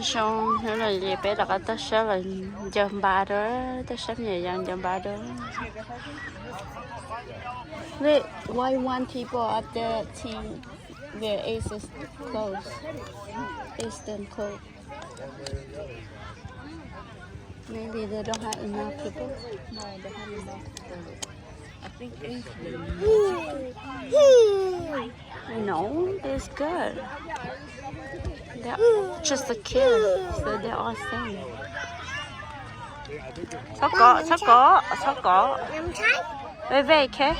xong thế là gì bé đặt tới sẽ là dầm ba đó tới sắp nhà dàn dầm ba đó. Wait, why one people at the team their ace is close? Eastern close. Maybe they don't have enough people. No, they have enough. I think 8. No, it's good. They're just a kid, so they're all same. Soko. Wait, okay?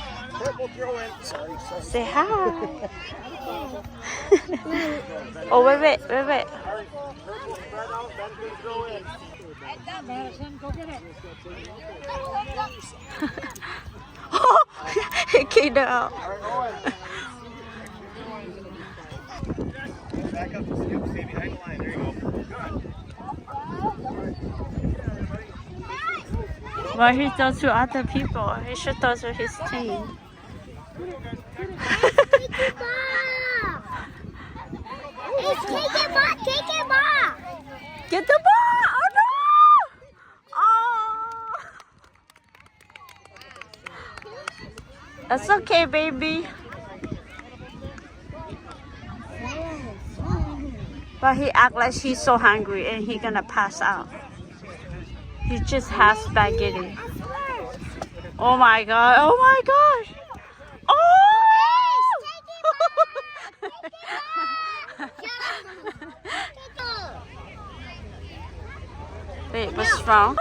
Say hi. Oh, wait. He kicked her out. Back up to scoop, stay behind the line. There you go. Good. Well, he throws to other people. He should throw to his team. Take it back. Get the ball! Oh no! Oh! That's okay, baby. But he act like he's so hungry and he gonna pass out. He just has spaghetti. Oh my god! Oh my gosh! Oh! Wait, what's wrong?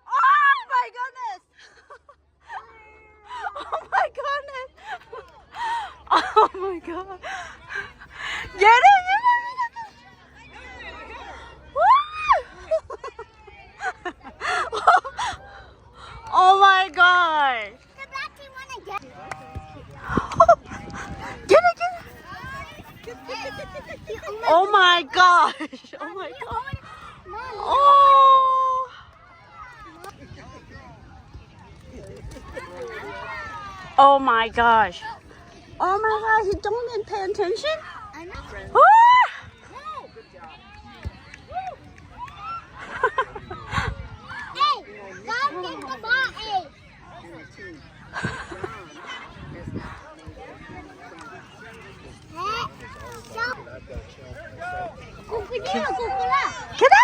Oh my goodness! Oh my goodness! Oh my god! Get it! Oh my god! The black team wanna get. Get it! Oh my gosh! Oh my god! Oh! Oh my gosh! Oh my god! He don't even pay attention. Oh! Hey, go get the ball, hey. Get out!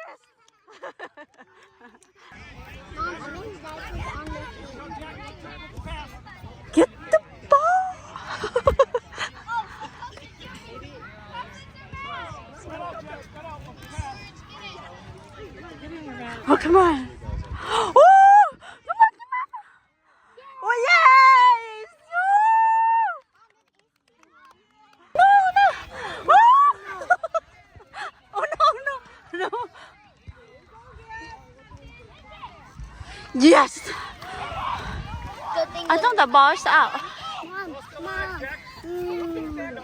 Yes! Get the ball! Oh, come on! Oh! Come on! Oh, yes! No! Oh! Oh, no! Yes! I thought the ball is out. Mom.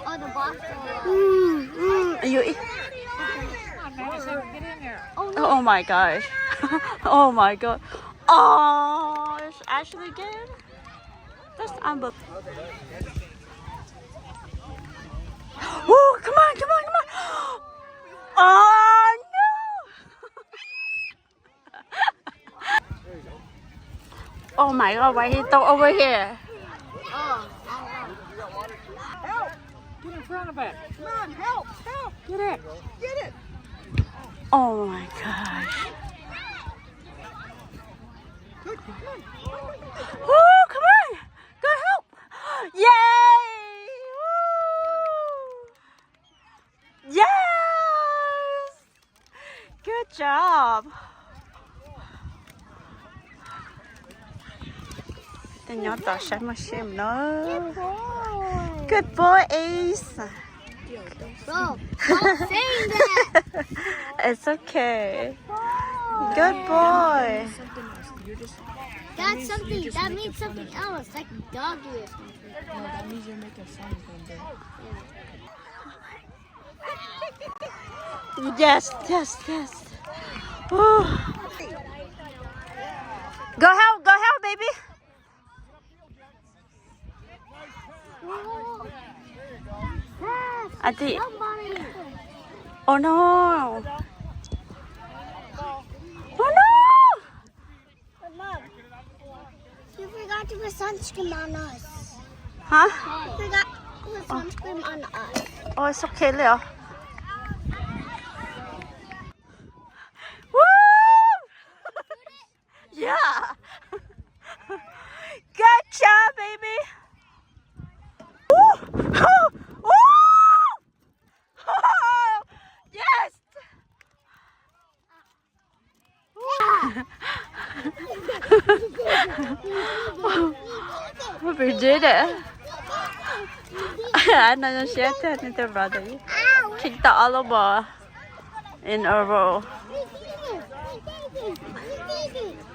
Oh, the ball. You eat. Oh my gosh. Oh my god. Oh, it's actually good. That's unbelievable. Oh, come on. Oh no. Oh my god, why he throw over here? Help! Get in front of it. Come on, help! Get it! Oh my gosh. Oh, come on. Go help. Yay. Woo. Yes. Good job. Tên nhỏ tỏ sáng mà xem nó. Good boy, Ace. Bro, don't say that. It's okay. Good boy. That's something. That means something else, like doggy or something. No, that means you're making sounds from there. Yes. Oh. Go help, baby. Help! I think. Somebody. Oh no! Oh no! But Mom, you forgot to put sunscreen on us. Huh? You forgot to put sunscreen on us. Oh, it's okay, Leo. Woo! Yeah! Good job, baby! Woo! Oh! Oh! Yes! We did it. I know she had to brother. Kick the olive in a row.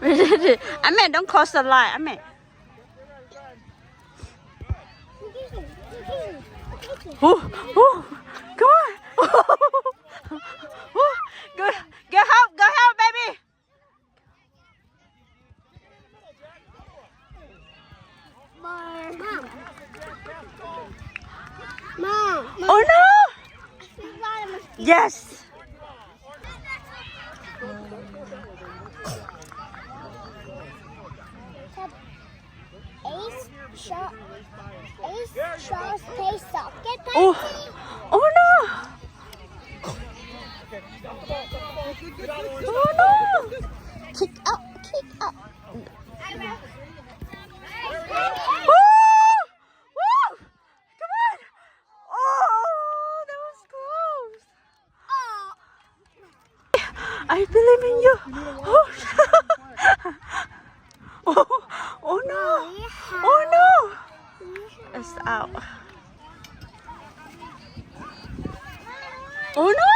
We did it. I mean, don't cross the line. I mean. Come on. Go help, baby. Mom. Oh no! Yes. Ace shows pay socket. Oh, oh no! Oh no! Kick up, kick up. Woo! Woo! Come on! Oh, that was close. I believe in you. Oh, oh no! Oh no! It's out. Oh no!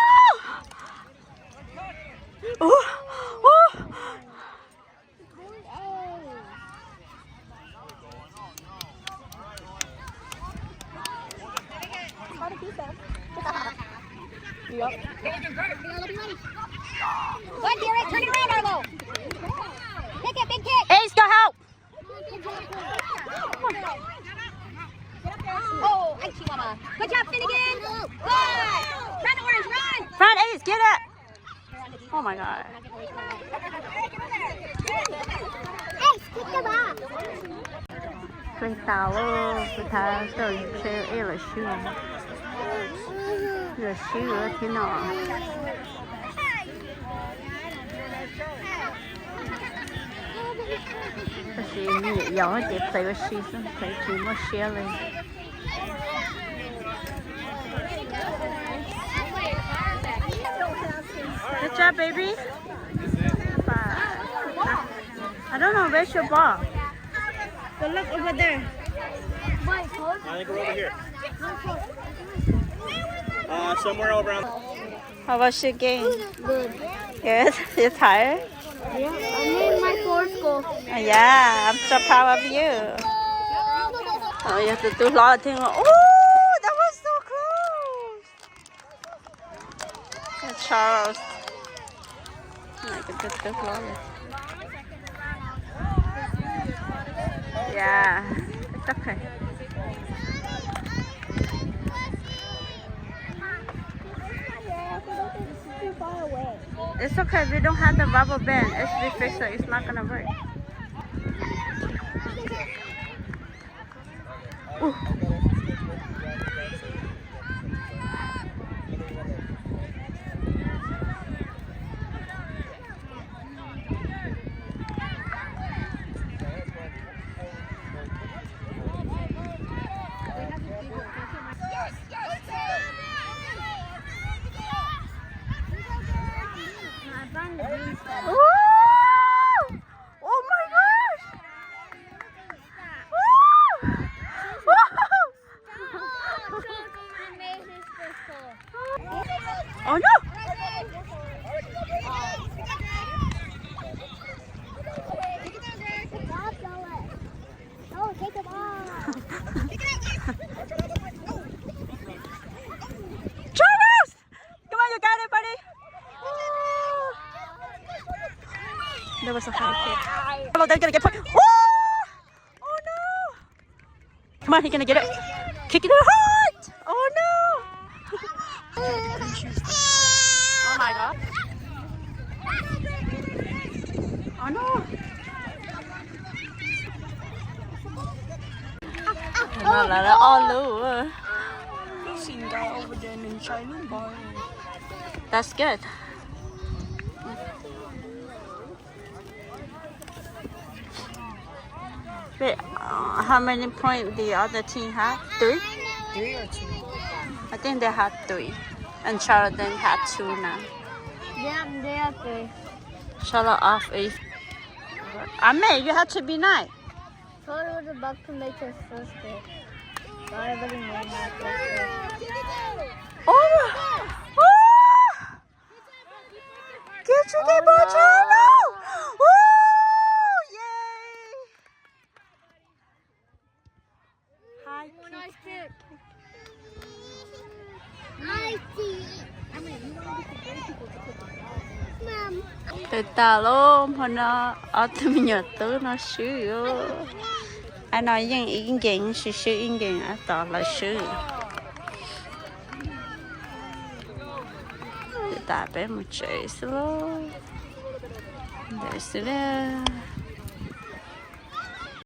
Oh! Oh! What, Derek? Turn it around, Arlo. Kick it, big kick. Ace, go help! Oh, I chihuahua. Good job, Finnegan. Good. Run, Orange, run. Run, Ace, get it! Oh my god. Hey, kick the ball. Play towel, play towel, so you play a little shoe. The shoe, you know. She need y'all to play with shoes and play too much shelling. Good job, baby. I don't know, where's your ball? So look over there. I think we're over here. Somewhere over on. How was your game? Good. Good? You tired? Yeah, I made my fourth goal. Yeah, I'm so proud of you. Oh, you have to do a lot of things. Oh, that was so close. That's Charles. Like a good flawless. Yeah, it's okay. It's okay, we don't have the rubber band. It's we fix it. It's not gonna work. Ooh. Oh my gosh! Oh no! Oh, take the ball. Charles! Come on, you got it, buddy! There was a high kick. Oh, they're gonna get put. Oh no! Come on, he's gonna get it. Kick it hard! Oh no! Oh my god. Oh no. Nó là nó all over. Seen guy over there in China boy. That's good. Wait, how many points the other team have? 3? 3 or 2? I think they had 3. And Charlotte had 2 now. Yeah, they are three. Charlotte off 8. Ame, you have to be nice. Thought it was about to make his first hit. But I already made my first hit. Oh! Oh! Get you the ball, Charlotte! Woo! Yay! Hi, Nice kick. I see. Mom. Từ tà luôn, hồi nó ở từ mình nhớ tới nó sửa. Anh nói rằng ý kiến sự sự ý kiến ở đó là sửa. Từ tà bé một chơi xíu. Để xíu